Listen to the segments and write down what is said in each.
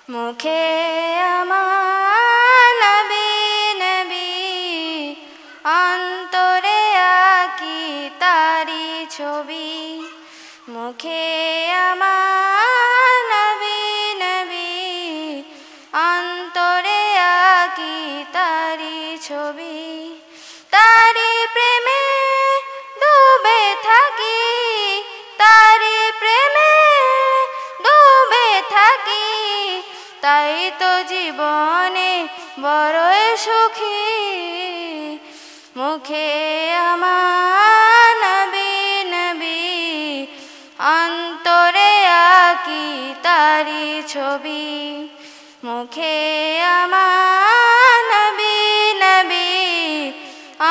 মুখে আমার নবী নবী, অন্তরে আঁকি তারি ছবি। মুখে আমার নবী নবী, অন্তরে আঁকি তারি ছবি। তারি প্রেমে ডুবে থাকি, তারি প্রেমে ডুবে থাকি, তাই তো জীবনে বড়ই সুখী। মুখে আমার নবী নবী, অন্তরে আঁকি তারি ছবি। মুখে আমার নবী নবী,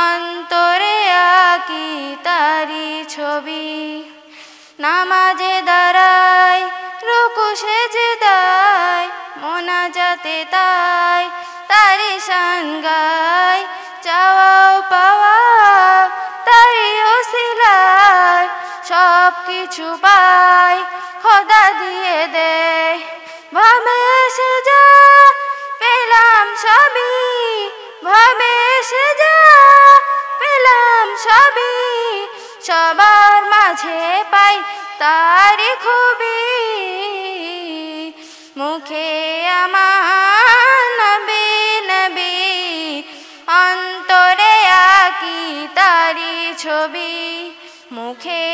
অন্তরে আঁকি তারি ছবি। নামাজে দাঁড়াই রুকু সেজদায়, মোনাজাতে তাই তারি শান গাই। চাওয়া পাওয়া তারি ওসিলায়, সব কিছু পাই খোদা দিয়ে দেয়। ভাবে এসে যা পেলাম সবই, ভাবে এসে যা পেলাম সবই। সবার মাঝে পাই তারি খুবই। মুখে আমার নবী নবী, অন্তরে আঁকি তারি ছবি। মুখে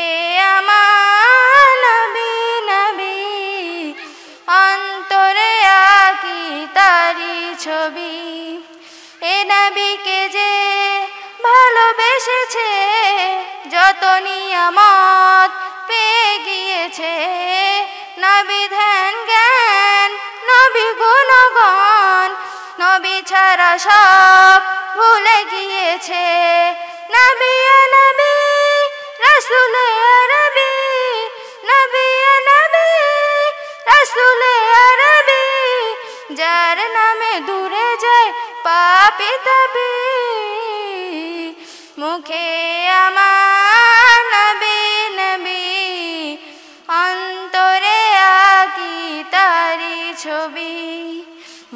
আমার নবী নবী, অন্তরে আঁকি তারি ছবি। এ নবীকে যে ভালোবেসেছে, যত নিয়ামত পেয়ে গিয়েছে। নবী ধ্যান জ্ঞান, নবী গুণগান, নবী ছাড়া সব ভুলে গিয়েছে। নবী নবী রাসূল আরবি, নবী নবী রাসূল আরবি, যার নামে দূরে যায় পাপী তাপী। মুখে আমার নবী নবী, অন্তরে আঁকি তারি ছবি।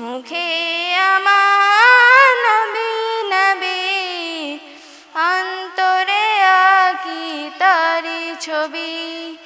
মুখে